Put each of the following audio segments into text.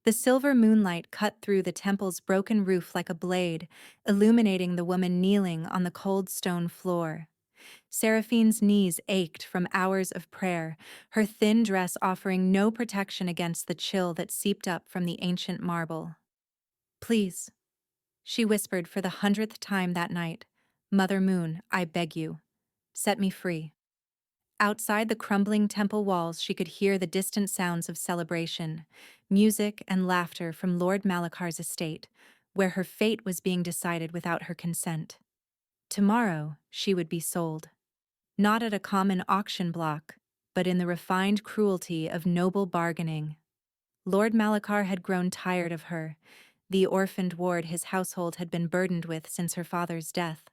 The silver moonlight cut through the temple's broken roof like a blade, illuminating the woman kneeling on the cold stone floor. Seraphine's knees ached from hours of prayer, her thin dress offering no protection against the chill that seeped up from the ancient marble. "Please," she whispered for the 100th time that night, "Mother Moon, I beg you, set me free." Outside the crumbling temple walls, she could hear the distant sounds of celebration, music and laughter from Lord Malakar's estate, where her fate was being decided without her consent. Tomorrow, she would be sold. Not at a common auction block, but in the refined cruelty of noble bargaining. Lord Malakar had grown tired of her, the orphaned ward his household had been burdened with since her father's death.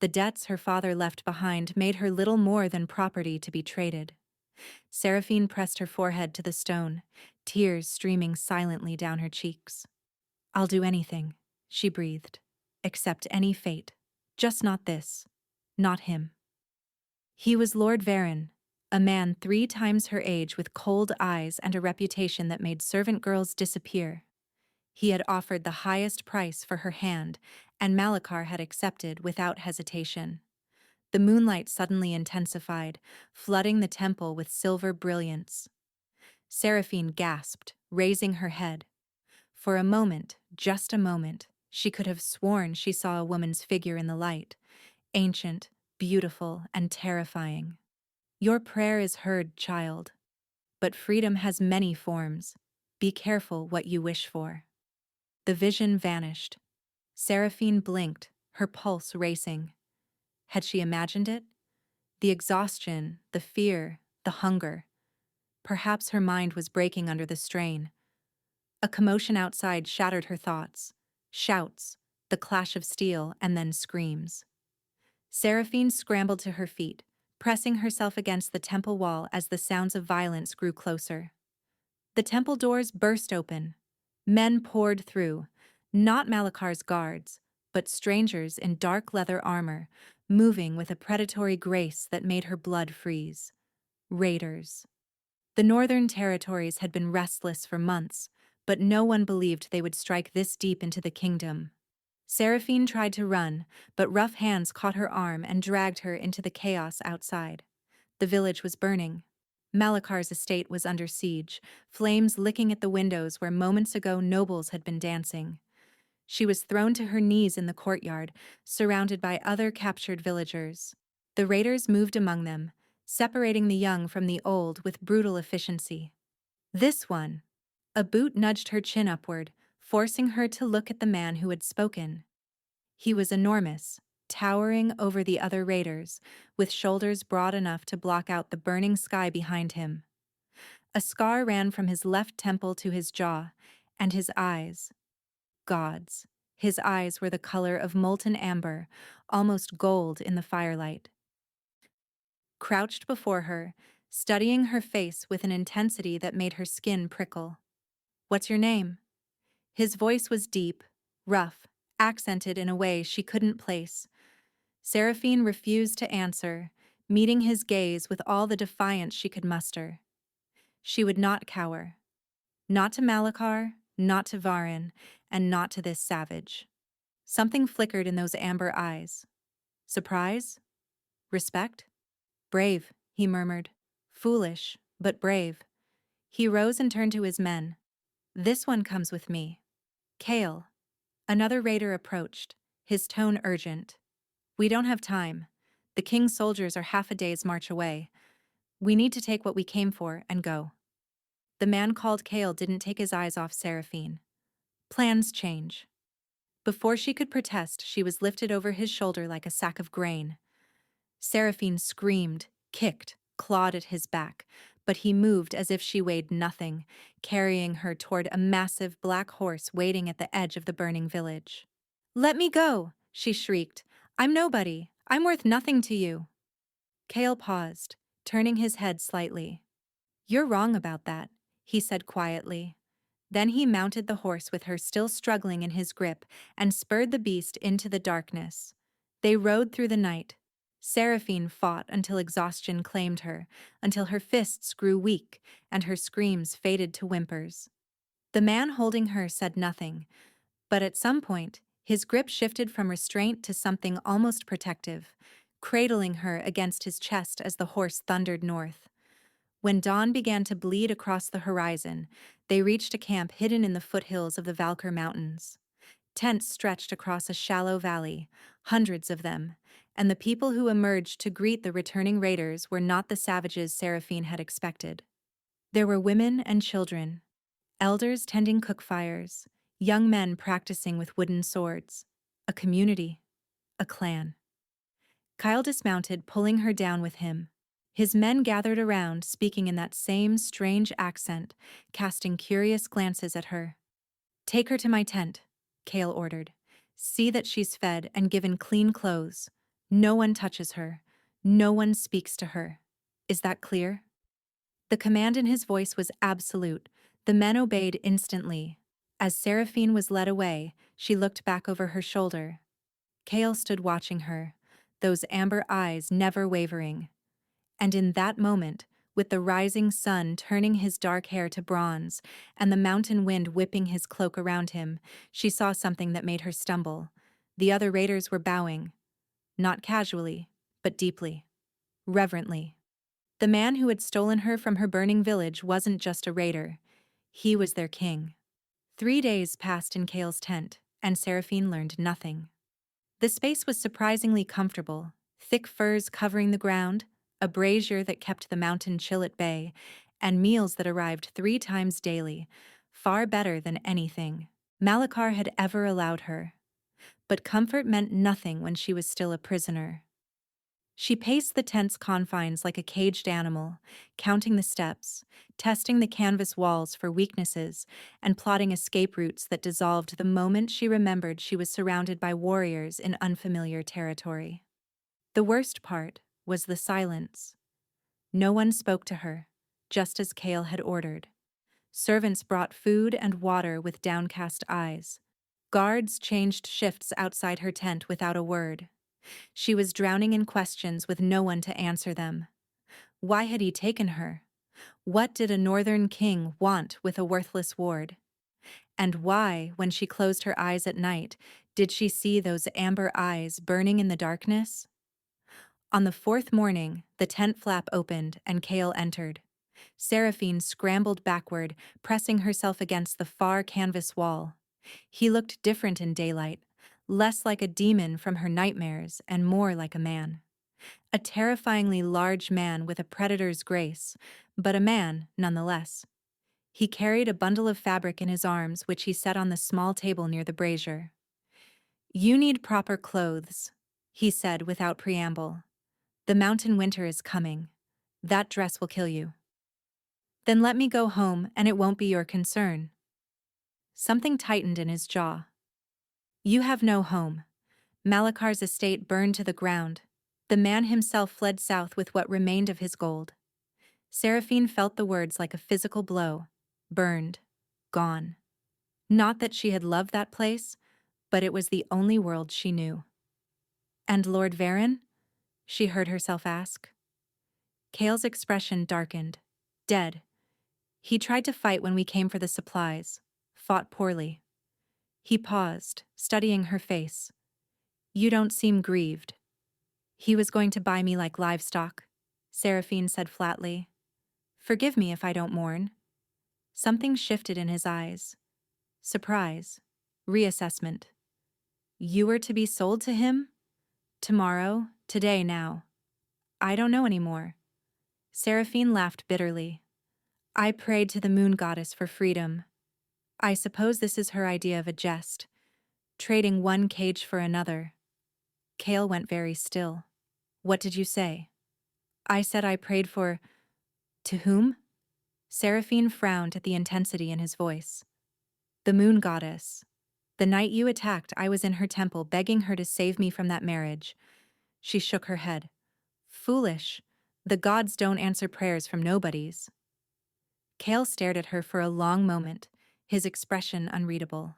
The debts her father left behind made her little more than property to be traded. Seraphine pressed her forehead to the stone, tears streaming silently down her cheeks. "I'll do anything," she breathed. "Accept any fate. Just not this. Not him." He was Lord Varen, a man 3 times her age with cold eyes and a reputation that made servant girls disappear. He had offered the highest price for her hand, and Malakar had accepted without hesitation. The moonlight suddenly intensified, flooding the temple with silver brilliance. Seraphine gasped, raising her head. For a moment, just a moment, she could have sworn she saw a woman's figure in the light, ancient, beautiful, and terrifying. "Your prayer is heard, child. But freedom has many forms. Be careful what you wish for." The vision vanished. Seraphine blinked, her pulse racing. Had she imagined it? The exhaustion, the fear, the hunger. Perhaps her mind was breaking under the strain. A commotion outside shattered her thoughts. Shouts, the clash of steel, and then screams. Seraphine scrambled to her feet, pressing herself against the temple wall as the sounds of violence grew closer. The temple doors burst open. Men poured through, not Malakar's guards, but strangers in dark leather armor, moving with a predatory grace that made her blood freeze. Raiders. The northern territories had been restless for months, but no one believed they would strike this deep into the kingdom. Seraphine tried to run, but rough hands caught her arm and dragged her into the chaos outside. The village was burning. Malakar's estate was under siege, flames licking at the windows where moments ago nobles had been dancing. She was thrown to her knees in the courtyard, surrounded by other captured villagers. The raiders moved among them, separating the young from the old with brutal efficiency. "This one." A boot nudged her chin upward, forcing her to look at the man who had spoken. He was enormous, towering over the other raiders, with shoulders broad enough to block out the burning sky behind him. A scar ran from his left temple to his jaw, and his eyes. Gods. His eyes were the color of molten amber, almost gold in the firelight. Crouched before her, studying her face with an intensity that made her skin prickle. "What's your name?" His voice was deep, rough, accented in a way she couldn't place. Seraphine refused to answer, meeting his gaze with all the defiance she could muster. She would not cower. Not to Malakar, not to Varen, and not to this savage. Something flickered in those amber eyes. Surprise? Respect? "Brave," he murmured. "Foolish, but brave." He rose and turned to his men. "This one comes with me." "Kale." Another raider approached, his tone urgent. "We don't have time. The king's soldiers are half a day's march away. We need to take what we came for and go." The man called Kale didn't take his eyes off Seraphine. Plans change. Before she could protest, she was lifted over his shoulder like a sack of grain. Seraphine screamed, kicked, clawed at his back, but he moved as if she weighed nothing, carrying her toward a massive black horse waiting at the edge of the burning village. "Let me go!" she shrieked. "I'm nobody. I'm worth nothing to you." Kale paused, turning his head slightly. "You're wrong about that," he said quietly. Then he mounted the horse with her still struggling in his grip and spurred the beast into the darkness. They rode through the night. Seraphine fought until exhaustion claimed her, until her fists grew weak and her screams faded to whimpers. The man holding her said nothing, but at some point, his grip shifted from restraint to something almost protective, cradling her against his chest as the horse thundered north. When dawn began to bleed across the horizon, they reached a camp hidden in the foothills of the Valkyr Mountains. Tents stretched across a shallow valley, hundreds of them, and the people who emerged to greet the returning raiders were not the savages Seraphine had expected. There were women and children, elders tending cook fires, young men practicing with wooden swords. A community, a clan. Kyle dismounted, pulling her down with him. His men gathered around, speaking in that same strange accent, casting curious glances at her. "Take her to my tent," Kale ordered. "See that she's fed and given clean clothes. No one touches her. No one speaks to her. Is that clear?" The command in his voice was absolute. The men obeyed instantly. As Seraphine was led away, she looked back over her shoulder. Kale stood watching her, those amber eyes never wavering. And in that moment, with the rising sun turning his dark hair to bronze and the mountain wind whipping his cloak around him, she saw something that made her stumble. The other raiders were bowing. Not casually, but deeply. Reverently. The man who had stolen her from her burning village wasn't just a raider. He was their king. 3 days passed in Kale's tent, and Seraphine learned nothing. The space was surprisingly comfortable, thick furs covering the ground, a brazier that kept the mountain chill at bay, and meals that arrived 3 times daily, far better than anything Malachar had ever allowed her. But comfort meant nothing when she was still a prisoner. She paced the tent's confines like a caged animal, counting the steps, testing the canvas walls for weaknesses, and plotting escape routes that dissolved the moment she remembered she was surrounded by warriors in unfamiliar territory. The worst part was the silence. No one spoke to her, just as Kale had ordered. Servants brought food and water with downcast eyes. Guards changed shifts outside her tent without a word. She was drowning in questions with no one to answer them. Why had he taken her? What did a northern king want with a worthless ward? And why, when she closed her eyes at night, did she see those amber eyes burning in the darkness? On the 4th morning, the tent flap opened and Kale entered. Seraphine scrambled backward, pressing herself against the far canvas wall. He looked different in daylight, less like a demon from her nightmares and more like a man. A terrifyingly large man with a predator's grace, but a man nonetheless. He carried a bundle of fabric in his arms, which he set on the small table near the brazier. "You need proper clothes," he said without preamble. "The mountain winter is coming. That dress will kill you." "Then let me go home and it won't be your concern." Something tightened in his jaw. "You have no home." Malachar's estate burned to the ground. The man himself fled south with what remained of his gold. Seraphine felt the words like a physical blow. Burned. Gone. Not that she had loved that place, but it was the only world she knew. "And Lord Varen?" she heard herself ask. Kale's expression darkened. "Dead. He tried to fight when we came for the supplies. Fought poorly." He paused, studying her face. "You don't seem grieved." "He was going to buy me like livestock," Seraphine said flatly. "Forgive me if I don't mourn." Something shifted in his eyes. Surprise. Reassessment. "You were to be sold to him? Tomorrow, today, now." "I don't know anymore." Seraphine laughed bitterly. "I prayed to the moon goddess for freedom. I suppose this is her idea of a jest. Trading one cage for another." Kale went very still. "What did you say?" "I said I prayed for—" "To whom?" Seraphine frowned at the intensity in his voice. "The moon goddess. The night you attacked, I was in her temple begging her to save me from that marriage." She shook her head. "Foolish. The gods don't answer prayers from nobodies." Kale stared at her for a long moment, his expression unreadable.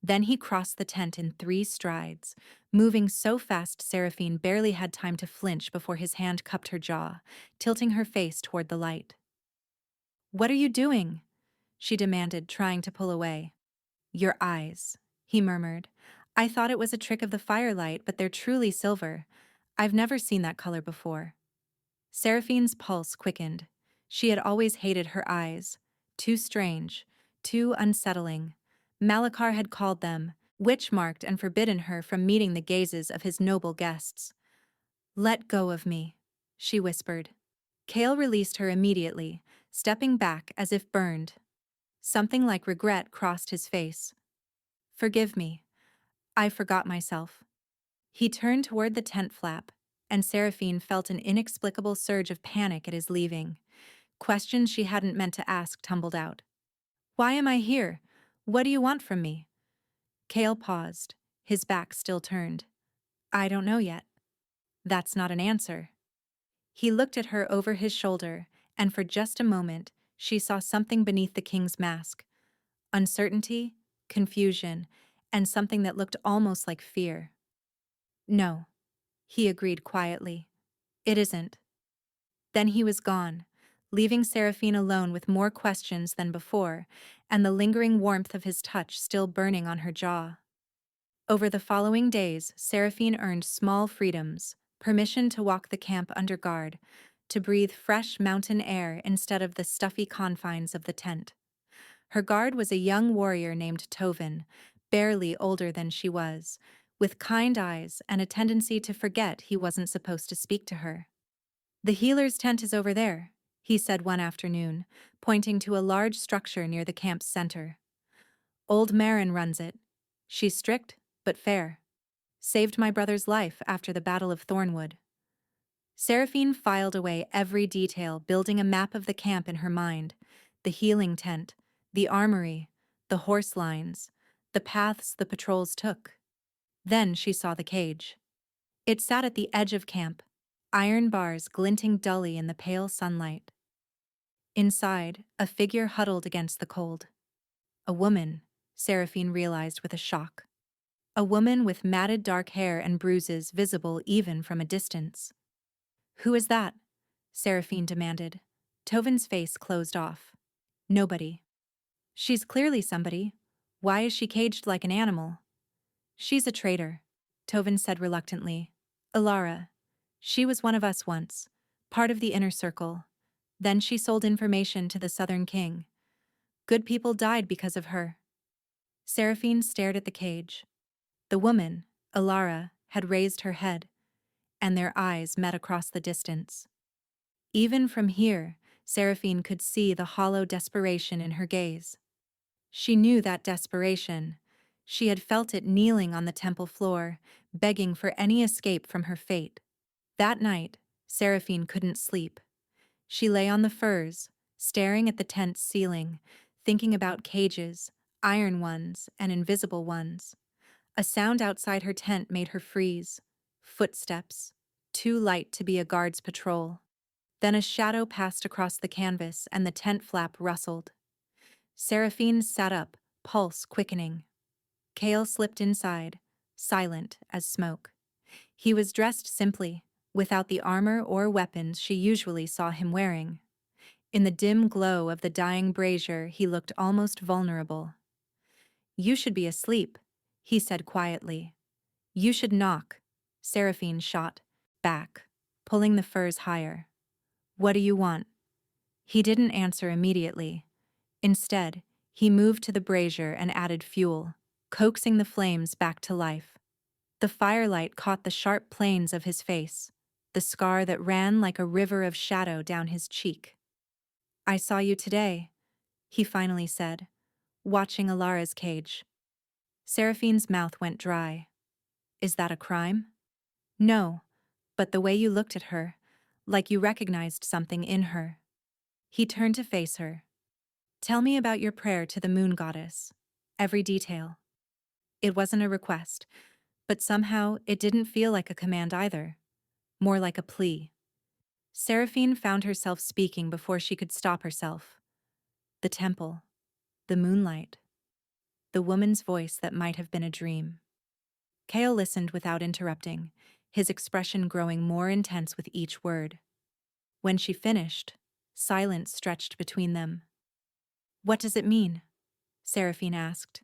Then he crossed the tent in 3 strides, moving so fast Seraphine barely had time to flinch before his hand cupped her jaw, tilting her face toward the light. "What are you doing?" she demanded, trying to pull away. Your eyes, he murmured. I thought it was a trick of the firelight, but they're truly silver. I've never seen that color before. Seraphine's pulse quickened. She had always hated her eyes. Too strange, too unsettling. Malachar had called them witch-marked and forbidden her from meeting the gazes of his noble guests. Let go of me, she whispered. Kale released her immediately, stepping back as if burned. Something like regret crossed his face. Forgive me. I forgot myself. He turned toward the tent flap, and Seraphine felt an inexplicable surge of panic at his leaving. Questions she hadn't meant to ask tumbled out. Why am I here? What do you want from me? Kale paused, his back still turned. I don't know yet. That's not an answer. He looked at her over his shoulder, and for just a moment, she saw something beneath the king's mask. Uncertainty, confusion, and something that looked almost like fear. No, he agreed quietly. It isn't. Then he was gone, leaving Seraphine alone with more questions than before, and the lingering warmth of his touch still burning on her jaw. Over the following days, Seraphine earned small freedoms: permission to walk the camp under guard, to breathe fresh mountain air instead of the stuffy confines of the tent. Her guard was a young warrior named Tovin, barely older than she was, with kind eyes and a tendency to forget he wasn't supposed to speak to her. The healer's tent is over there, he said one afternoon, pointing to a large structure near the camp's center. Old Marin runs it. She's strict, but fair. Saved my brother's life after the Battle of Thornwood. Seraphine filed away every detail, building a map of the camp in her mind: the healing tent, the armory, the horse lines, the paths the patrols took. Then she saw the cage. It sat at the edge of camp, iron bars glinting dully in the pale sunlight. Inside, a figure huddled against the cold. A woman, Seraphine realized with a shock. A woman with matted dark hair and bruises visible even from a distance. Who is that? Seraphine demanded. Tovin's face closed off. Nobody. She's clearly somebody. Why is she caged like an animal? She's a traitor, Tovin said reluctantly. Alara. She was one of us once, part of the inner circle. Then she sold information to the Southern King. Good people died because of her. Seraphine stared at the cage. The woman, Alara, had raised her head, and their eyes met across the distance. Even from here, Seraphine could see the hollow desperation in her gaze. She knew that desperation. She had felt it kneeling on the temple floor, begging for any escape from her fate. That night, Seraphine couldn't sleep. She lay on the furs, staring at the tent's ceiling, thinking about cages, iron ones and invisible ones. A sound outside her tent made her freeze. Footsteps, too light to be a guard's patrol. Then a shadow passed across the canvas and the tent flap rustled. Seraphine sat up, pulse quickening. Kale slipped inside, silent as smoke. He was dressed simply, without the armor or weapons she usually saw him wearing. In the dim glow of the dying brazier, he looked almost vulnerable. You should be asleep, he said quietly. You should knock. Seraphine shot back, pulling the furs higher. What do you want? He didn't answer immediately. Instead, he moved to the brazier and added fuel, coaxing the flames back to life. The firelight caught the sharp planes of his face, the scar that ran like a river of shadow down his cheek. I saw you today, he finally said, watching Alara's cage. Seraphine's mouth went dry. Is that a crime? No, but the way you looked at her, like you recognized something in her. He turned to face her. Tell me about your prayer to the moon goddess. Every detail. It wasn't a request, but somehow it didn't feel like a command either. More like a plea. Seraphine found herself speaking before she could stop herself. The temple. The moonlight. The woman's voice that might have been a dream. Kale listened without interrupting, his expression growing more intense with each word. When she finished, silence stretched between them. What does it mean? Seraphine asked.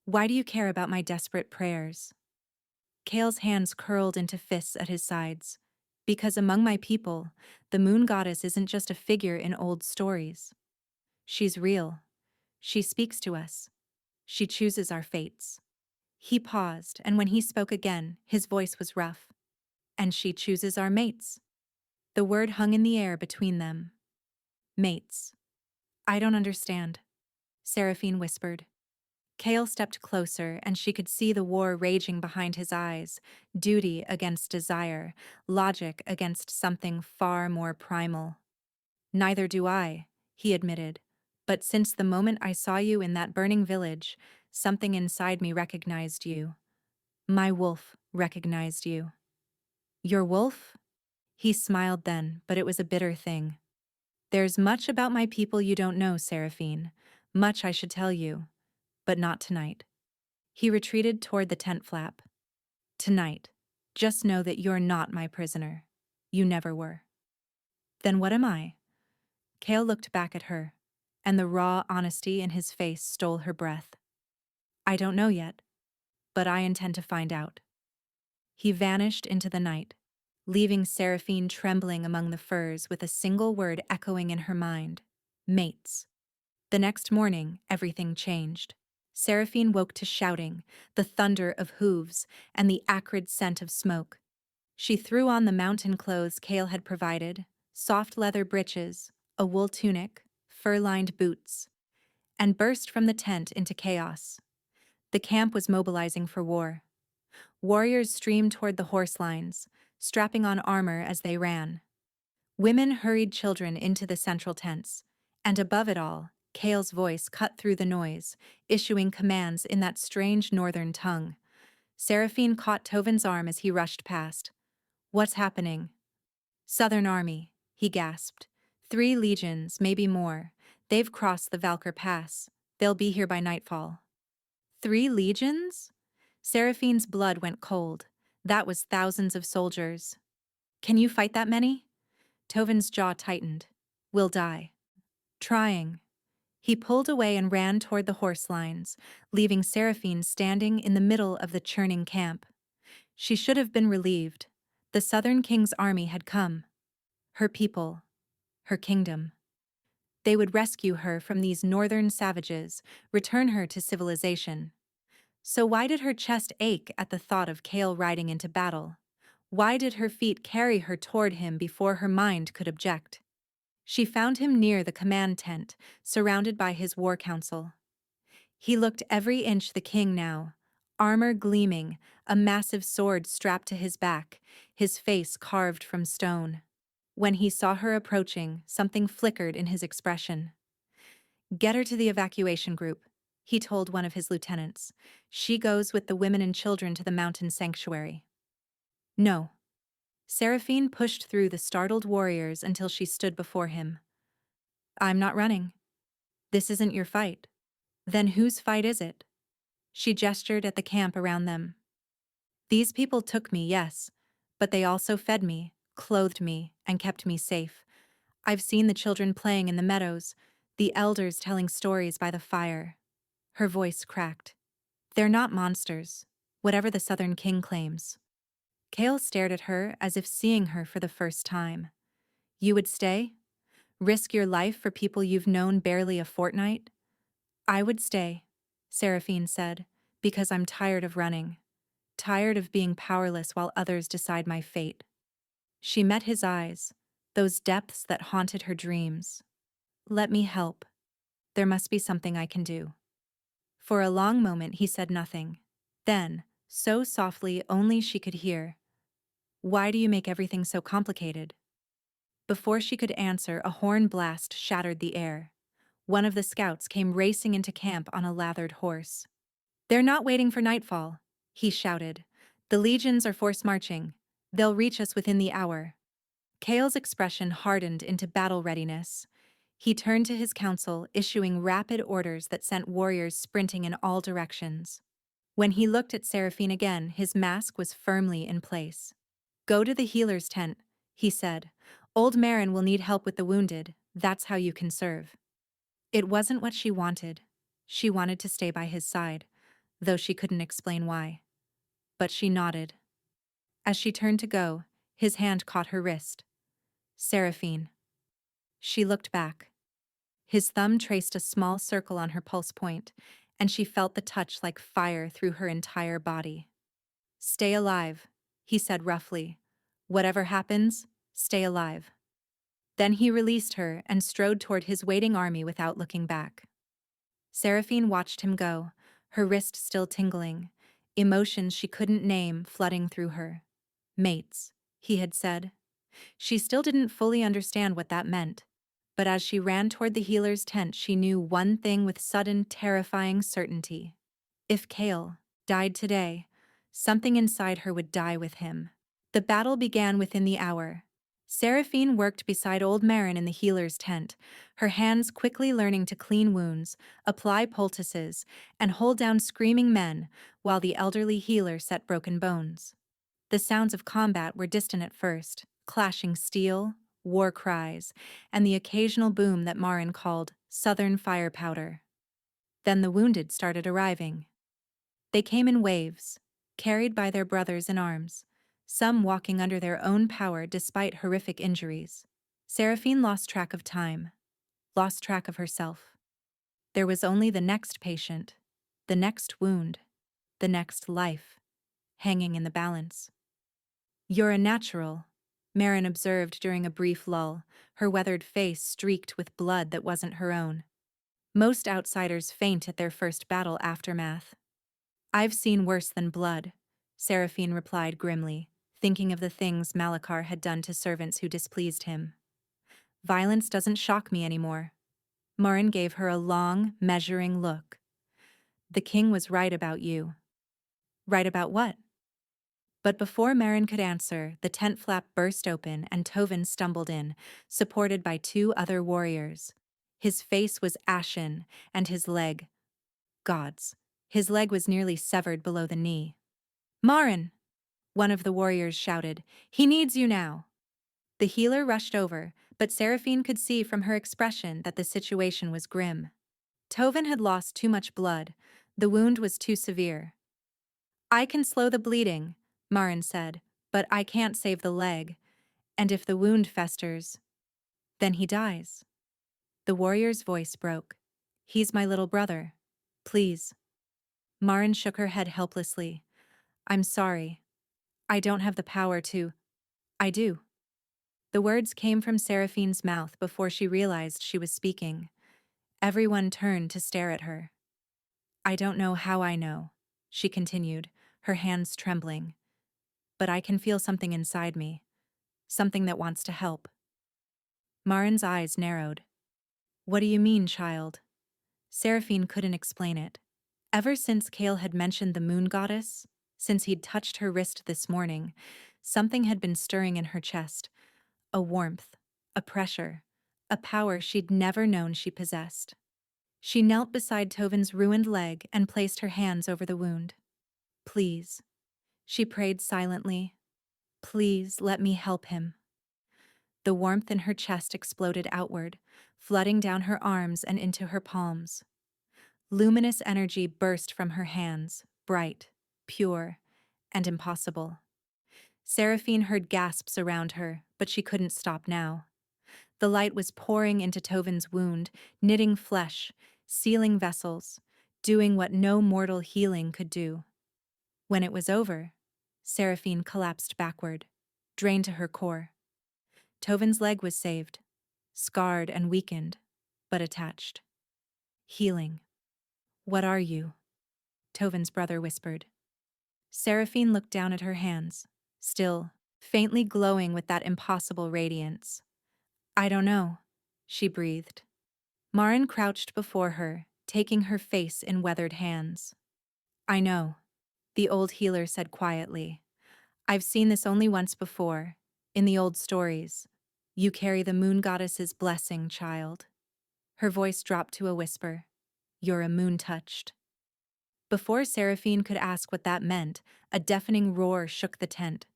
Why do you care about my desperate prayers? Kale's hands curled into fists at his sides. Because among my people, the moon goddess isn't just a figure in old stories. She's real. She speaks to us. She chooses our fates. He paused, and when he spoke again, his voice was rough. And she chooses our mates. The word hung in the air between them. Mates. I don't understand, Seraphine whispered. Kale stepped closer, and she could see the war raging behind his eyes, duty against desire, logic against something far more primal. Neither do I, he admitted, but since the moment I saw you in that burning village, something inside me recognized you. My wolf recognized you. Your wolf? He smiled then, but it was a bitter thing. There's much about my people you don't know, Seraphine. Much I should tell you, but not tonight. He retreated toward the tent flap. Tonight, just know that you're not my prisoner. You never were. Then what am I? Kale looked back at her, and the raw honesty in his face stole her breath. I don't know yet, but I intend to find out. He vanished into the night, leaving Seraphine trembling among the firs with a single word echoing in her mind: mates. The next morning, everything changed. Seraphine woke to shouting, the thunder of hooves, and the acrid scent of smoke. She threw on the mountain clothes Kale had provided, soft leather breeches, a wool tunic, fur-lined boots, and burst from the tent into chaos. The camp was mobilizing for war. Warriors streamed toward the horse lines, strapping on armor as they ran. Women hurried children into the central tents, and above it all, Kale's voice cut through the noise, issuing commands in that strange northern tongue. Seraphine caught Tovin's arm as he rushed past. What's happening? Southern Army, he gasped. 3 legions, maybe more. They've crossed the Valkyr Pass. They'll be here by nightfall. 3 legions? Seraphine's blood went cold. That was thousands of soldiers. Can you fight that many? Tovin's jaw tightened. We'll die. Trying. He pulled away and ran toward the horse lines, leaving Seraphine standing in the middle of the churning camp. She should have been relieved. The Southern King's army had come. Her people. Her kingdom. They would rescue her from these northern savages, return her to civilization. So why did her chest ache at the thought of Kale riding into battle? Why did her feet carry her toward him before her mind could object? She found him near the command tent, surrounded by his war council. He looked every inch the king now, armor gleaming, a massive sword strapped to his back, his face carved from stone. When he saw her approaching, something flickered in his expression. Get her to the evacuation group, he told one of his lieutenants. She goes with the women and children to the mountain sanctuary. No. Seraphine pushed through the startled warriors until she stood before him. I'm not running. This isn't your fight. Then whose fight is it? She gestured at the camp around them. These people took me, yes, but they also fed me, clothed me, and kept me safe. I've seen the children playing in the meadows, the elders telling stories by the fire. Her voice cracked. They're not monsters, whatever the Southern King claims. Kale stared at her as if seeing her for the first time. You would stay? Risk your life for people you've known barely a fortnight? I would stay, Seraphine said, because I'm tired of running. Tired of being powerless while others decide my fate. She met his eyes, those depths that haunted her dreams. Let me help. There must be something I can do. For a long moment he said nothing. Then, so softly only she could hear, why do you make everything so complicated? Before she could answer, a horn blast shattered the air. One of the scouts came racing into camp on a lathered horse. They're not waiting for nightfall, he shouted. The legions are force marching. They'll reach us within the hour. Kale's expression hardened into battle readiness. He turned to his council, issuing rapid orders that sent warriors sprinting in all directions. When he looked at Seraphine again, his mask was firmly in place. Go to the healer's tent, he said. Old Marin will need help with the wounded. That's how you can serve. It wasn't what she wanted. She wanted to stay by his side, though she couldn't explain why. But she nodded. As she turned to go, his hand caught her wrist. Seraphine. She looked back. His thumb traced a small circle on her pulse point, and she felt the touch like fire through her entire body. Stay alive, he said roughly. Whatever happens, stay alive. Then he released her and strode toward his waiting army without looking back. Seraphine watched him go, her wrist still tingling, emotions she couldn't name flooding through her. Mates, he had said. She still didn't fully understand what that meant, but as she ran toward the healer's tent, she knew one thing with sudden, terrifying certainty. If Kale died today, something inside her would die with him. The battle began within the hour. Seraphine worked beside old Marin in the healer's tent, her hands quickly learning to clean wounds, apply poultices, and hold down screaming men, while the elderly healer set broken bones. The sounds of combat were distant at first, clashing steel, war cries, and the occasional boom that Marin called Southern fire powder. Then the wounded started arriving. They came in waves, carried by their brothers in arms, some walking under their own power despite horrific injuries. Seraphine lost track of time, lost track of herself. There was only the next patient, the next wound, the next life, hanging in the balance. You're a natural, Marin observed during a brief lull, her weathered face streaked with blood that wasn't her own. Most outsiders faint at their first battle aftermath. I've seen worse than blood, Seraphine replied grimly, thinking of the things Malachar had done to servants who displeased him. Violence doesn't shock me anymore. Marin gave her a long, measuring look. The king was right about you. Right about what? But before Marin could answer, the tent flap burst open and Tovin stumbled in, supported by two other warriors. His face was ashen, and his leg— gods. His leg was nearly severed below the knee. Marin! One of the warriors shouted. He needs you now. The healer rushed over, but Seraphine could see from her expression that the situation was grim. Tovin had lost too much blood. The wound was too severe. I can slow the bleeding, Marin said, but I can't save the leg. And if the wound festers, then he dies. The warrior's voice broke. He's my little brother. Please. Marin shook her head helplessly. I'm sorry. I don't have the power to— I do. The words came from Seraphine's mouth before she realized she was speaking. Everyone turned to stare at her. I don't know how I know, she continued, her hands trembling. But I can feel something inside me. Something that wants to help. Marin's eyes narrowed. What do you mean, child? Seraphine couldn't explain it. Ever since Kale had mentioned the moon goddess, since he'd touched her wrist this morning, something had been stirring in her chest. A warmth, a pressure, a power she'd never known she possessed. She knelt beside Tovin's ruined leg and placed her hands over the wound. Please, she prayed silently. Please let me help him. The warmth in her chest exploded outward, flooding down her arms and into her palms. Luminous energy burst from her hands, bright, pure, and impossible. Seraphine heard gasps around her, but she couldn't stop now. The light was pouring into Tovin's wound, knitting flesh, sealing vessels, doing what no mortal healing could do. When it was over, Seraphine collapsed backward, drained to her core. Tovin's leg was saved, scarred and weakened, but attached. Healing. What are you? Tovin's brother whispered. Seraphine looked down at her hands, still, faintly glowing with that impossible radiance. I don't know, she breathed. Marin crouched before her, taking her face in weathered hands. I know, the old healer said quietly. I've seen this only once before, in the old stories. You carry the moon goddess's blessing, child. Her voice dropped to a whisper. You're a moon-touched. Before Seraphine could ask what that meant, a deafening roar shook the tent.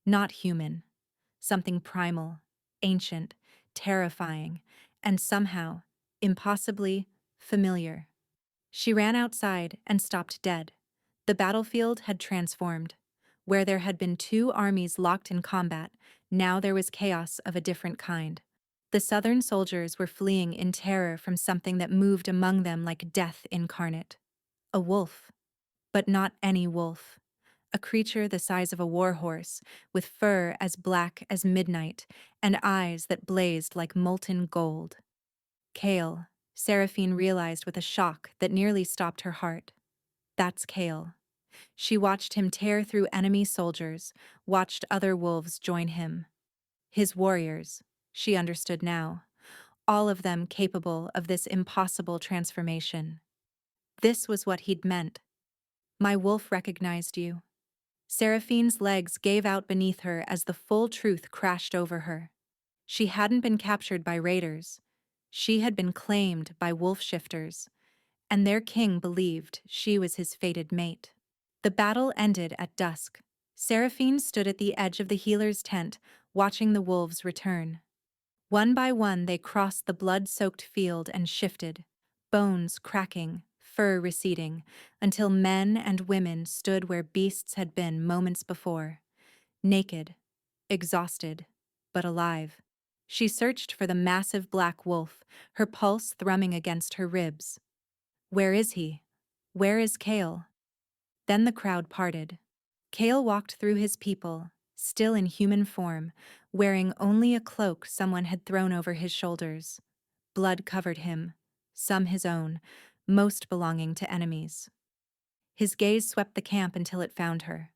Not human. Something primal, ancient, terrifying, and somehow impossibly familiar. She ran outside and stopped dead. The battlefield had transformed. Where there had been two armies locked in combat, now there was chaos of a different kind. The Southern soldiers were fleeing in terror from something that moved among them like death incarnate. A wolf. But not any wolf. A creature the size of a warhorse, with fur as black as midnight and eyes that blazed like molten gold. Kale, Seraphine realized with a shock that nearly stopped her heart. That's Kale. She watched him tear through enemy soldiers, watched other wolves join him. His warriors, she understood now, all of them capable of this impossible transformation. This was what he'd meant. My wolf recognized you. Seraphine's legs gave out beneath her as the full truth crashed over her. She hadn't been captured by raiders. She had been claimed by wolf shifters, and their king believed she was his fated mate. The battle ended at dusk. Seraphine stood at the edge of the healer's tent, watching the wolves return. One by one they crossed the blood-soaked field and shifted, bones cracking, fur receding, until men and women stood where beasts had been moments before. Naked, exhausted, but alive. She searched for the massive black wolf, her pulse thrumming against her ribs. Where is he? Where is Kale? Then the crowd parted. Kale walked through his people, still in human form, wearing only a cloak someone had thrown over his shoulders. Blood covered him, some his own, most belonging to enemies. His gaze swept the camp until it found her.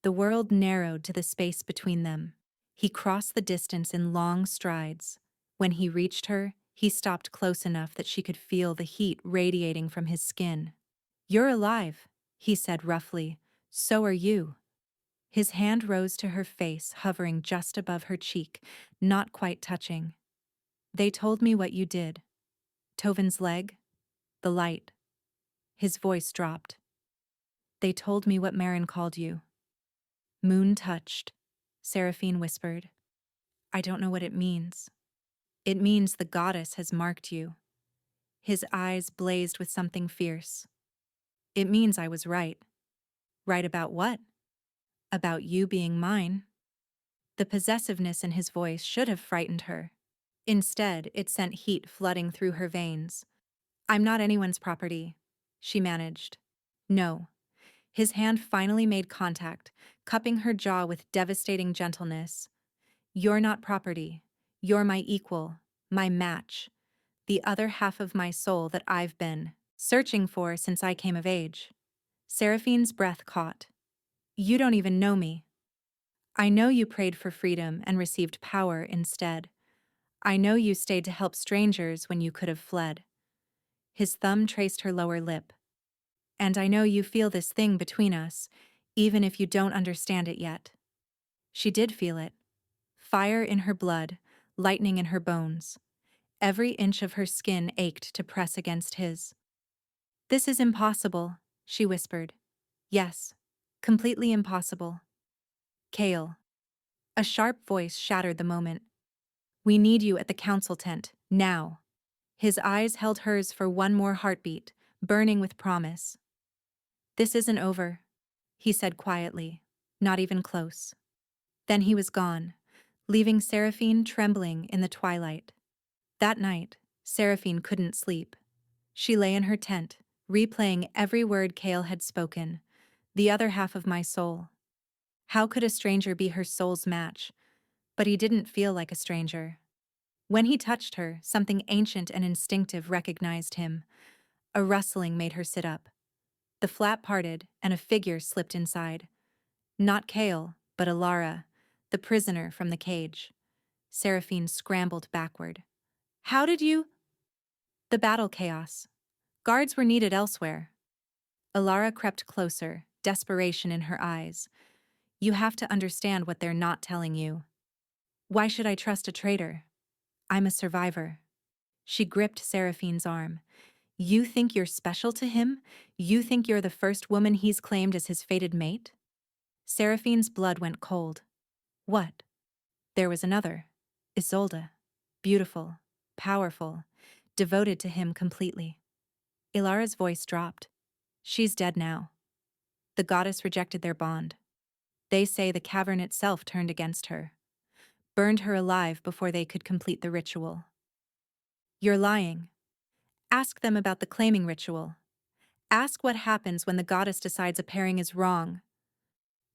The world narrowed to the space between them. He crossed the distance in long strides. When he reached her, he stopped close enough that she could feel the heat radiating from his skin. "You're alive," he said roughly. "So are you." His hand rose to her face, hovering just above her cheek, not quite touching. "They told me what you did. Tovin's leg? The light." His voice dropped. "They told me what Marin called you." "Moon touched," Seraphine whispered. "I don't know what it means." "It means the goddess has marked you." His eyes blazed with something fierce. "It means I was right." "Right about what?" "About you being mine." The possessiveness in his voice should have frightened her. Instead, it sent heat flooding through her veins. "I'm not anyone's property," she managed. "No." His hand finally made contact, cupping her jaw with devastating gentleness. "You're not property. You're my equal, my match, the other half of my soul that I've been searching for since I came of age." Seraphine's breath caught. "You don't even know me." "I know you prayed for freedom and received power instead. I know you stayed to help strangers when you could have fled." His thumb traced her lower lip. "And I know you feel this thing between us, even if you don't understand it yet." She did feel it. Fire in her blood, lightning in her bones. Every inch of her skin ached to press against his. "This is impossible," she whispered. "Yes, completely impossible." "Kale." A sharp voice shattered the moment. "We need you at the council tent, now." His eyes held hers for one more heartbeat, burning with promise. "This isn't over," he said quietly, not even close. Then he was gone, leaving Seraphine trembling in the twilight. That night, Seraphine couldn't sleep. She lay in her tent, replaying every word Kale had spoken. "The other half of my soul." How could a stranger be her soul's match? But he didn't feel like a stranger. When he touched her, something ancient and instinctive recognized him. A rustling made her sit up. The flap parted, and a figure slipped inside. Not Kale, but Alara, the prisoner from the cage. Seraphine scrambled backward. "How did you—" "The battle chaos. Guards were needed elsewhere." Alara crept closer, desperation in her eyes. "You have to understand what they're not telling you." "Why should I trust a traitor? I'm a survivor." She gripped Seraphine's arm. "You think you're special to him? You think you're the first woman he's claimed as his fated mate?" Seraphine's blood went cold. "What?" There was another. Isolde. Beautiful. Powerful. devoted to him completely. Ilara's voice dropped. She's dead now. The goddess rejected their bond. They say the cavern itself turned against her, burned her alive before they could complete the ritual. You're lying. Ask them about the claiming ritual. Ask what happens when the goddess decides a pairing is wrong.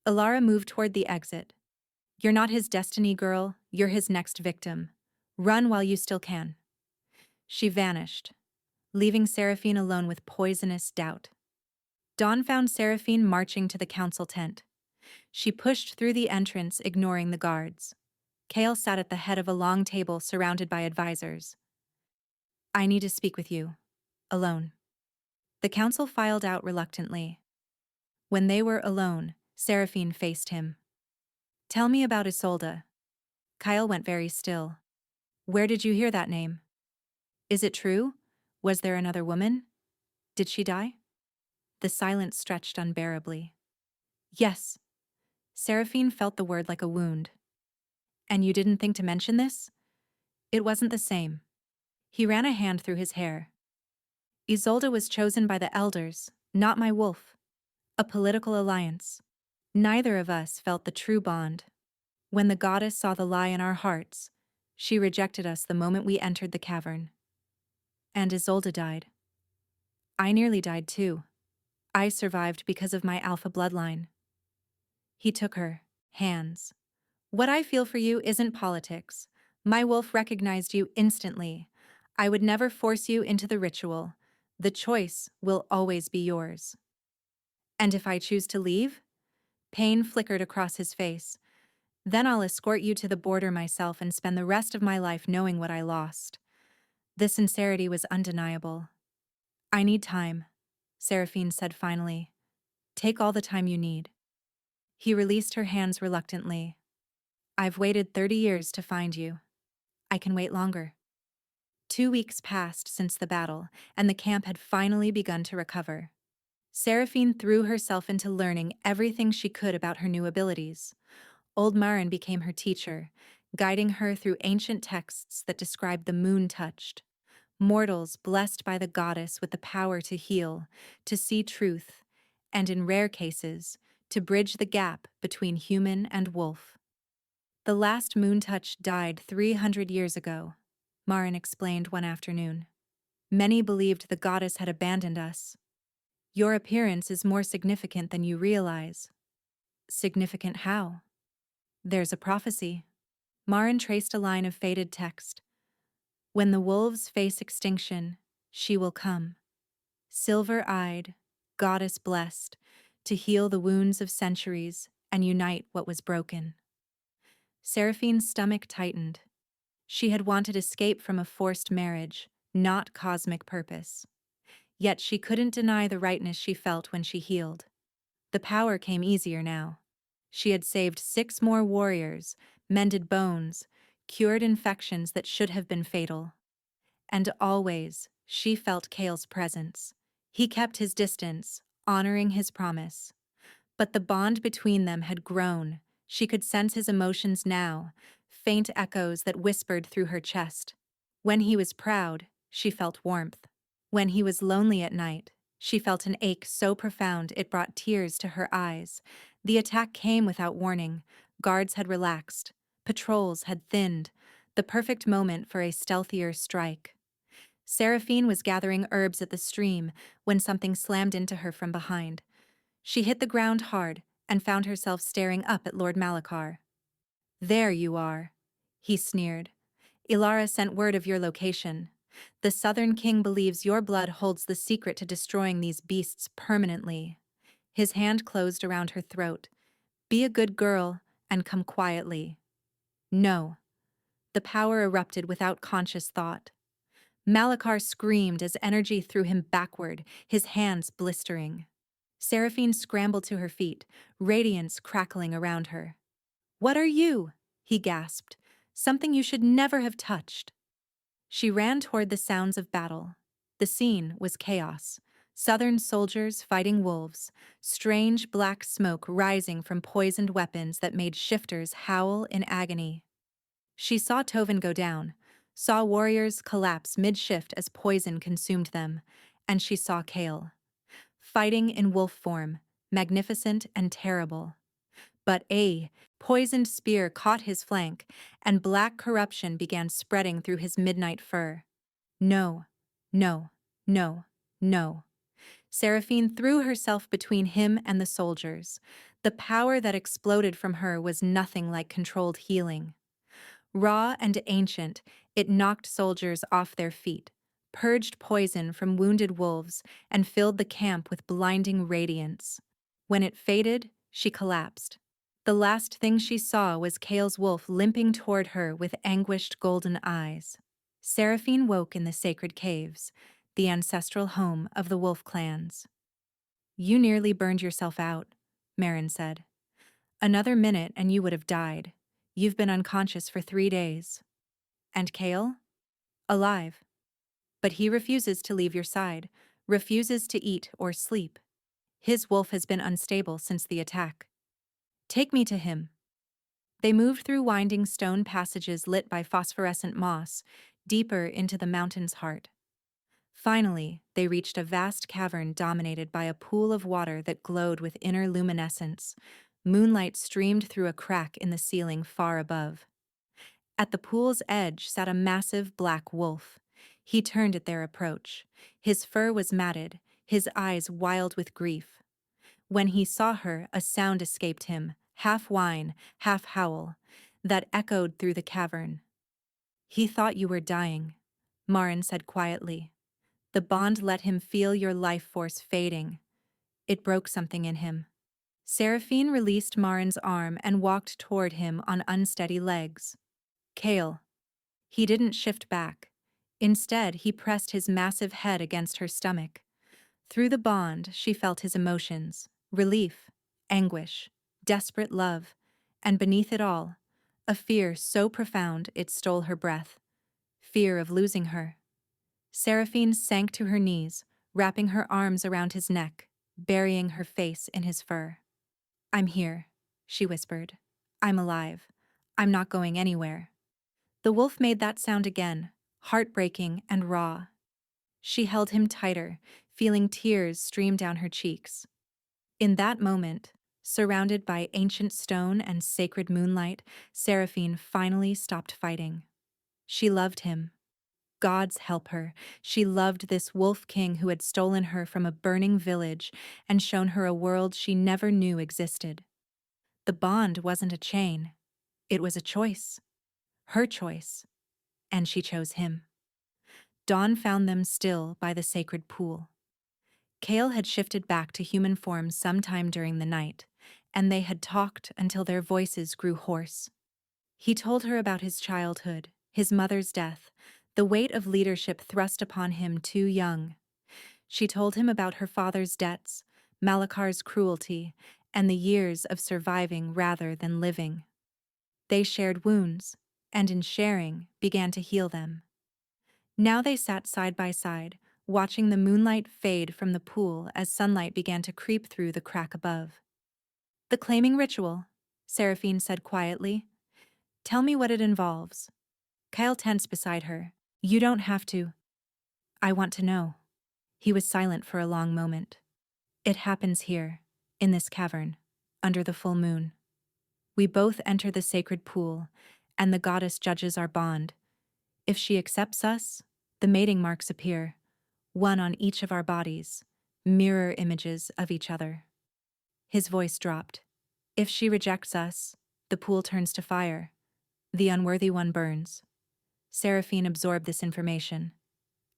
Ilara moved toward the exit. You're not his destiny, girl. You're his next victim. Run while you still can. She vanished, leaving Seraphine alone with poisonous doubt. Dawn found Seraphine marching to the council tent. She pushed through the entrance, ignoring the guards. Kale sat at the head of a long table surrounded by advisors. I need to speak with you. Alone. The council filed out reluctantly. When they were alone, Seraphine faced him. Tell me about Isolde. Kyle went very still. Where did you hear that name? Is it true? Was there another woman? Did she die? The silence stretched unbearably. Yes. Seraphine felt the word like a wound. And you didn't think to mention this? It wasn't the same. He ran a hand through his hair. Isolde was chosen by the elders, not my wolf. A political alliance. Neither of us felt the true bond. When the goddess saw the lie in our hearts, she rejected us the moment we entered the cavern. And Isolde died. I nearly died too. I survived because of my alpha bloodline. He took her hands. What I feel for you isn't politics. My wolf recognized you instantly. I would never force you into the ritual. The choice will always be yours. And if I choose to leave? Pain flickered across his face. Then I'll escort you to the border myself and spend the rest of my life knowing what I lost. The sincerity was undeniable. I need time, Seraphine said finally. Take all the time you need. He released her hands reluctantly. I've waited 30 years to find you. I can wait longer. 2 weeks passed since the battle, and the camp had finally begun to recover. Seraphine threw herself into learning everything she could about her new abilities. Old Marin became her teacher, guiding her through ancient texts that described the moon touched. Mortals blessed by the goddess with the power to heal, to see truth, and in rare cases, to bridge the gap between human and wolf. The last moon touch died 300 years ago, Marin explained one afternoon. Many believed the goddess had abandoned us. Your appearance is more significant than you realize. Significant how? There's a prophecy. Marin traced a line of faded text. When the wolves face extinction, she will come. Silver-eyed, goddess blessed, to heal the wounds of centuries and unite what was broken. Seraphine's stomach tightened. She had wanted escape from a forced marriage, not cosmic purpose. Yet she couldn't deny the rightness she felt when she healed. The power came easier now. She had saved 6 more warriors, mended bones, cured infections that should have been fatal. And always, she felt Kale's presence. He kept his distance, honoring his promise. But the bond between them had grown. She could sense his emotions now, faint echoes that whispered through her chest. When he was proud, she felt warmth. When he was lonely at night, she felt an ache so profound it brought tears to her eyes. The attack came without warning. Guards had relaxed. Patrols had thinned. The perfect moment for a stealthier strike. Seraphine was gathering herbs at the stream when something slammed into her from behind. She hit the ground hard and found herself staring up at Lord Malachar. There you are, he sneered. Ilara sent word of your location. The Southern King believes your blood holds the secret to destroying these beasts permanently. His hand closed around her throat. Be a good girl and come quietly. No. The power erupted without conscious thought. Malachar screamed as energy threw him backward, his hands blistering. Seraphine scrambled to her feet, radiance crackling around her. What are you? He gasped. Something you should never have touched. She ran toward the sounds of battle. The scene was chaos. Southern soldiers fighting wolves, strange black smoke rising from poisoned weapons that made shifters howl in agony. She saw Tovin go down, saw warriors collapse mid-shift as poison consumed them, and she saw Kale, fighting in wolf form, magnificent and terrible. But a poisoned spear caught his flank, and black corruption began spreading through his midnight fur. No, no, no, no. Seraphine threw herself between him and the soldiers. The power that exploded from her was nothing like controlled healing. Raw and ancient, it knocked soldiers off their feet, purged poison from wounded wolves, and filled the camp with blinding radiance. When it faded, she collapsed. The last thing she saw was Kale's wolf limping toward her with anguished golden eyes. Seraphine woke in the sacred caves, the ancestral home of the wolf clans. "You nearly burned yourself out," Marin said. "Another minute and you would have died. You've been unconscious for 3 days. And Kale? Alive. But he refuses to leave your side, refuses to eat or sleep. His wolf has been unstable since the attack. Take me to him." They moved through winding stone passages lit by phosphorescent moss, deeper into the mountain's heart. Finally, they reached a vast cavern dominated by a pool of water that glowed with inner luminescence. Moonlight streamed through a crack in the ceiling far above. At the pool's edge sat a massive black wolf. He turned at their approach. His fur was matted, his eyes wild with grief. When he saw her, a sound escaped him, half whine, half howl, that echoed through the cavern. "He thought you were dying," Marin said quietly. "The bond let him feel your life force fading. It broke something in him." Seraphine released Marin's arm and walked toward him on unsteady legs. "Kale." He didn't shift back. Instead, he pressed his massive head against her stomach. Through the bond, she felt his emotions: relief, anguish, desperate love, and beneath it all, a fear so profound it stole her breath. Fear of losing her. Seraphine sank to her knees, wrapping her arms around his neck, burying her face in his fur. "I'm here," she whispered. "I'm alive. I'm not going anywhere." The wolf made that sound again, heartbreaking and raw. She held him tighter, feeling tears stream down her cheeks. In that moment, surrounded by ancient stone and sacred moonlight, Seraphine finally stopped fighting. She loved him. Gods help her. She loved this wolf king who had stolen her from a burning village and shown her a world she never knew existed. The bond wasn't a chain. It was a choice. Her choice. And she chose him. Dawn found them still by the sacred pool. Kale had shifted back to human form sometime during the night, and they had talked until their voices grew hoarse. He told her about his childhood, his mother's death, the weight of leadership thrust upon him too young. She told him about her father's debts, Malakar's cruelty, and the years of surviving rather than living. They shared wounds, and in sharing, began to heal them. Now they sat side by side, watching the moonlight fade from the pool as sunlight began to creep through the crack above. "The claiming ritual," Seraphine said quietly. "Tell me what it involves." Kyle tensed beside her. "You don't have to." "I want to know." He was silent for a long moment. "It happens here, in this cavern, under the full moon. We both enter the sacred pool, and the goddess judges our bond. If she accepts us, the mating marks appear, one on each of our bodies, mirror images of each other." His voice dropped. "If she rejects us, the pool turns to fire. The unworthy one burns." Seraphine absorbed this information.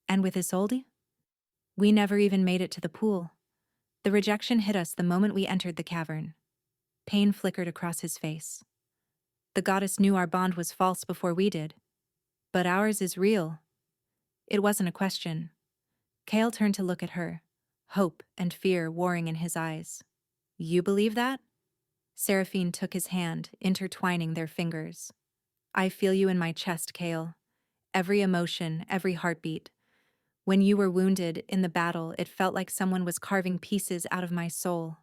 "And with Isolde? We never even made it to the pool. The rejection hit us the moment we entered the cavern." Pain flickered across his face. "The goddess knew our bond was false before we did. But ours is real." It wasn't a question. Kale turned to look at her, hope and fear warring in his eyes. "You believe that?" Seraphine took his hand, intertwining their fingers. "I feel you in my chest, Kale. Every emotion, every heartbeat. When you were wounded in the battle, it felt like someone was carving pieces out of my soul."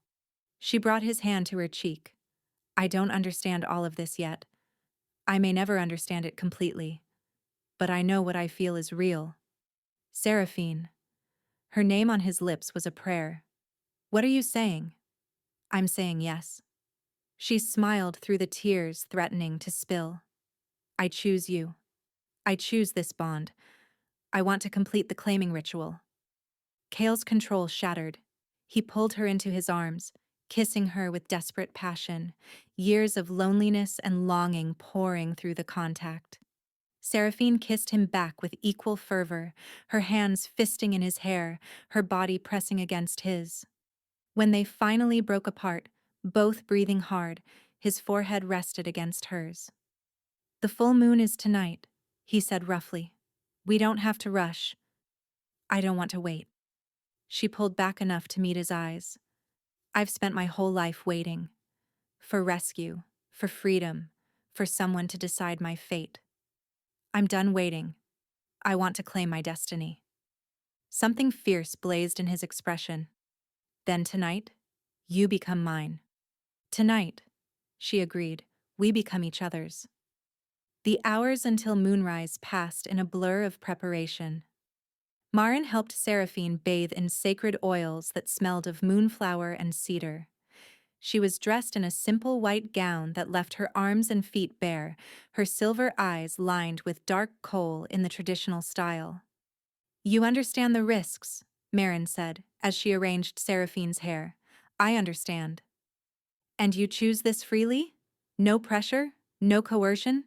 She brought his hand to her cheek. "I don't understand all of this yet. I may never understand it completely. but I know what I feel is real. Seraphine. Her name on his lips was a prayer. What are you saying? I'm saying yes. She smiled through the tears threatening to spill. I choose you. I choose this bond. I want to complete the claiming ritual. Kale's control shattered. He pulled her into his arms, kissing her with desperate passion, years of loneliness and longing pouring through the contact. Seraphine kissed him back with equal fervor, her hands fisting in his hair, her body pressing against his. When they finally broke apart, both breathing hard, his forehead rested against hers. The full moon is tonight, he said roughly. We don't have to rush. I don't want to wait. She pulled back enough to meet his eyes. I've spent my whole life waiting. For rescue, for freedom, for someone to decide my fate. I'm done waiting. I want to claim my destiny. Something fierce blazed in his expression. Then tonight, you become mine. Tonight, she agreed, we become each other's. The hours until moonrise passed in a blur of preparation. Marin helped Seraphine bathe in sacred oils that smelled of moonflower and cedar. She was dressed in a simple white gown that left her arms and feet bare, her silver eyes lined with dark kohl in the traditional style. You understand the risks, Marin said, as she arranged Seraphine's hair. I understand. And you choose this freely? No pressure? No coercion?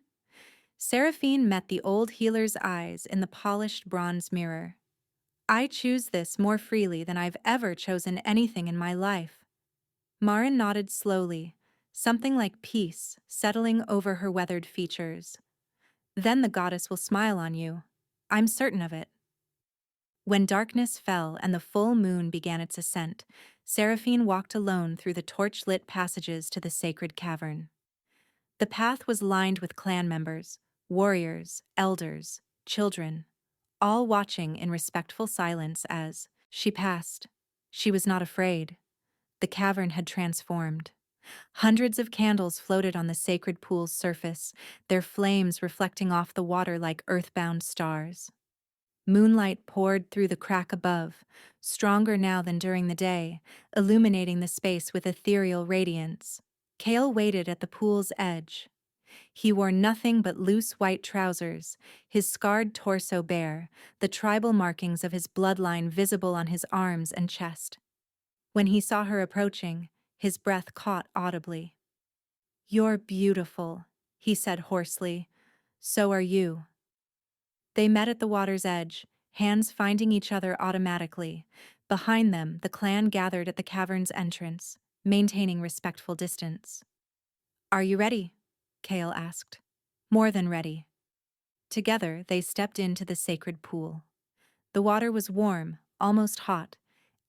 Seraphine met the old healer's eyes in the polished bronze mirror. I choose this more freely than I've ever chosen anything in my life. Marin nodded slowly, something like peace settling over her weathered features. Then the goddess will smile on you. I'm certain of it. When darkness fell and the full moon began its ascent, Seraphine walked alone through the torch-lit passages to the sacred cavern. The path was lined with clan members, warriors, elders, children, all watching in respectful silence as she passed. She was not afraid. The cavern had transformed. Hundreds of candles floated on the sacred pool's surface, their flames reflecting off the water like earthbound stars. Moonlight poured through the crack above, stronger now than during the day, illuminating the space with ethereal radiance. Kale waited at the pool's edge. He wore nothing but loose white trousers, his scarred torso bare, the tribal markings of his bloodline visible on his arms and chest. When he saw her approaching, his breath caught audibly. You're beautiful, he said hoarsely. So are you. They met at the water's edge, hands finding each other automatically. Behind them, the clan gathered at the cavern's entrance, maintaining respectful distance. Are you ready? Kale asked. More than ready. Together, they stepped into the sacred pool. The water was warm, almost hot,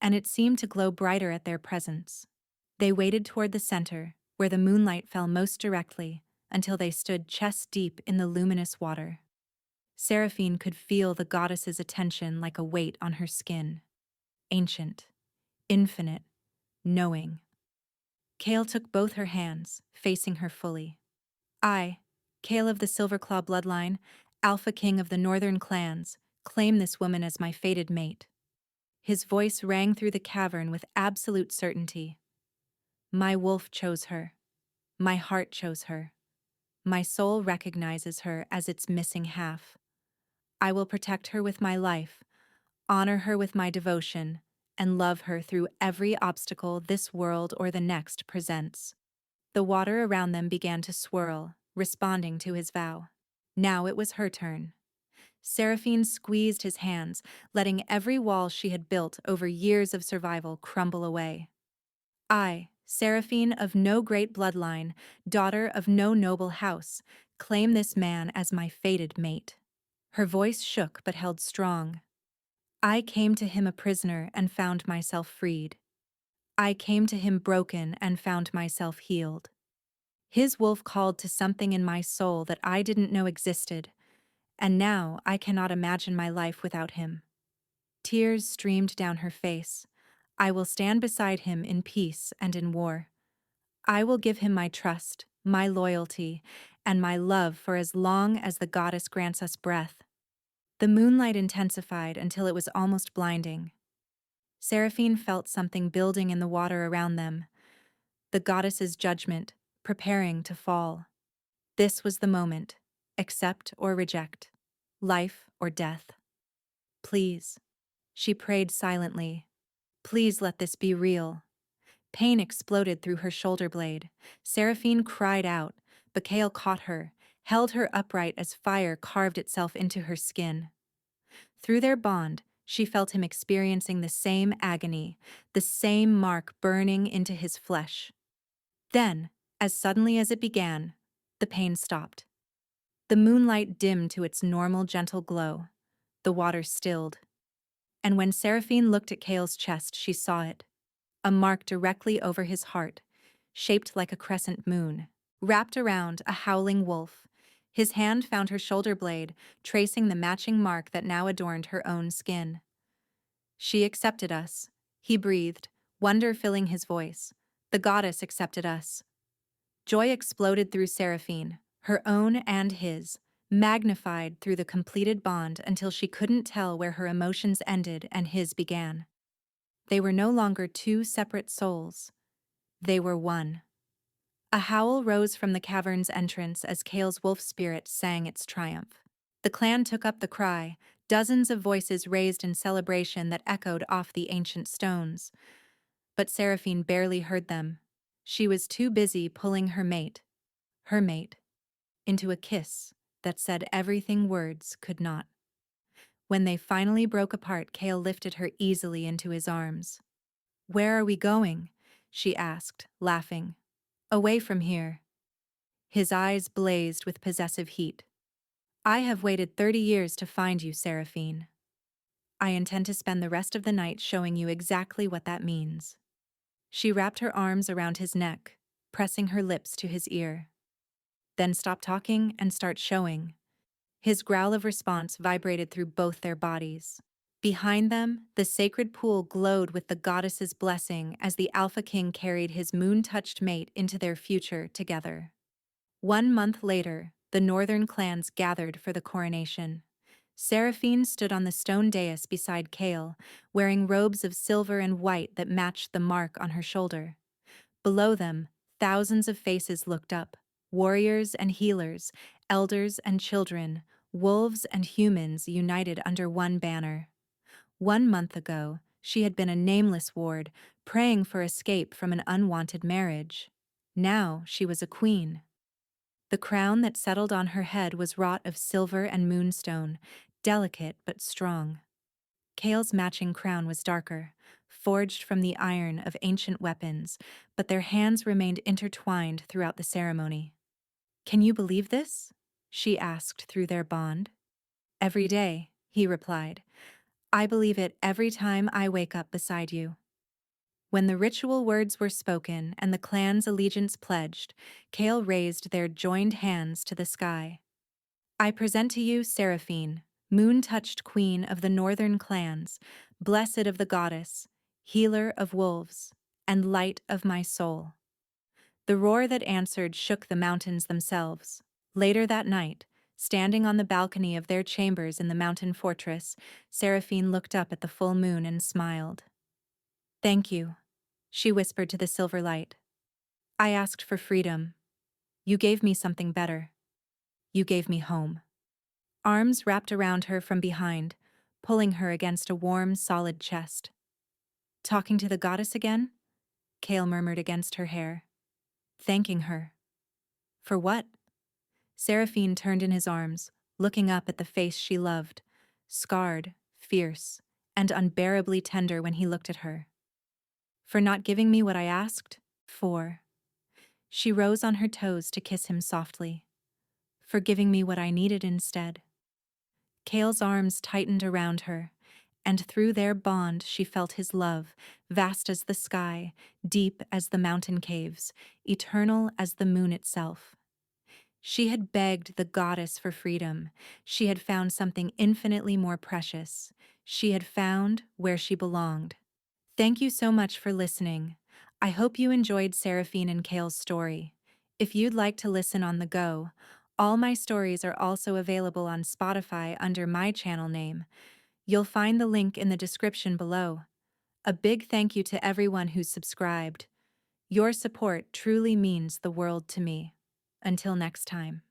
and it seemed to glow brighter at their presence. They waded toward the center, where the moonlight fell most directly, until they stood chest-deep in the luminous water. Seraphine could feel the goddess's attention like a weight on her skin. Ancient, infinite, knowing. Kale took both her hands, facing her fully. I, Kale of the Silverclaw bloodline, Alpha King of the Northern clans, claim this woman as my fated mate. His voice rang through the cavern with absolute certainty. My wolf chose her. My heart chose her. My soul recognizes her as its missing half. I will protect her with my life, honor her with my devotion, and love her through every obstacle this world or the next presents. The water around them began to swirl, responding to his vow. Now it was her turn. Seraphine squeezed his hands, letting every wall she had built over years of survival crumble away. I, Seraphine of no great bloodline, daughter of no noble house, claim this man as my fated mate. Her voice shook but held strong. I came to him a prisoner and found myself freed. I came to him broken and found myself healed. His wolf called to something in my soul that I didn't know existed, and now I cannot imagine my life without him. Tears streamed down her face. I will stand beside him in peace and in war. I will give him my trust, my loyalty, and my love for as long as the goddess grants us breath. The moonlight intensified until it was almost blinding. Seraphine felt something building in the water around them, the goddess's judgment, preparing to fall. This was the moment. Accept or reject. Life or death. Please. She prayed silently. Please let this be real. Pain exploded through her shoulder blade. Seraphine cried out, but Kale caught her, held her upright as fire carved itself into her skin. Through their bond, she felt him experiencing the same agony, the same mark burning into his flesh. Then, as suddenly as it began, the pain stopped. The moonlight dimmed to its normal gentle glow. The water stilled. And when Seraphine looked at Kale's chest, she saw it. A mark directly over his heart, shaped like a crescent moon. Wrapped around a howling wolf, his hand found her shoulder blade, tracing the matching mark that now adorned her own skin. She accepted us, he breathed, wonder filling his voice. The goddess accepted us. Joy exploded through Seraphine, her own and his, magnified through the completed bond until she couldn't tell where her emotions ended and his began. They were no longer two separate souls. They were one. A howl rose from the cavern's entrance as Kale's wolf spirit sang its triumph. The clan took up the cry, dozens of voices raised in celebration that echoed off the ancient stones. But Seraphine barely heard them. She was too busy pulling her mate, into a kiss that said everything words could not. When they finally broke apart, Kale lifted her easily into his arms. "Where are we going?" she asked, laughing. "Away from here." His eyes blazed with possessive heat. "I have waited 30 years to find you, Seraphine. I intend to spend the rest of the night showing you exactly what that means." She wrapped her arms around his neck, pressing her lips to his ear. "Then stop talking and start showing." His growl of response vibrated through both their bodies. Behind them, the sacred pool glowed with the goddess's blessing as the Alpha King carried his moon-touched mate into their future together. 1 month later, the northern clans gathered for the coronation. Seraphine stood on the stone dais beside Kale, wearing robes of silver and white that matched the mark on her shoulder. Below them, thousands of faces looked up, warriors and healers, elders and children, wolves and humans united under one banner. 1 month ago, she had been a nameless ward, praying for escape from an unwanted marriage. Now she was a queen. The crown that settled on her head was wrought of silver and moonstone, delicate but strong. Kale's matching crown was darker, forged from the iron of ancient weapons, but their hands remained intertwined throughout the ceremony. "Can you believe this?" she asked through their bond. "Every day," he replied. "I believe it every time I wake up beside you." When the ritual words were spoken and the clan's allegiance pledged, Kale raised their joined hands to the sky. "I present to you Seraphine, moon-touched queen of the northern clans, blessed of the goddess, healer of wolves, and light of my soul." The roar that answered shook the mountains themselves. Later that night, standing on the balcony of their chambers in the mountain fortress, Seraphine looked up at the full moon and smiled. "Thank you," she whispered to the silver light. "I asked for freedom. You gave me something better. You gave me home." Arms wrapped around her from behind, pulling her against a warm, solid chest. "Talking to the goddess again?" Kale murmured against her hair. "Thanking her." "For what?" Seraphine turned in his arms, looking up at the face she loved, scarred, fierce, and unbearably tender when he looked at her. "For not giving me what I asked?" "For..." She rose on her toes to kiss him softly. "For giving me what I needed instead." Kale's arms tightened around her, and through their bond she felt his love, vast as the sky, deep as the mountain caves, eternal as the moon itself. She had begged the goddess for freedom. She had found something infinitely more precious. She had found where she belonged. Thank you so much for listening. I hope you enjoyed Seraphine and Kale's story. If you'd like to listen on the go, All my stories are also available on Spotify under my channel name. You'll find the link in the description below. A big thank you to everyone who's subscribed. Your support truly means the world to me. Until next time.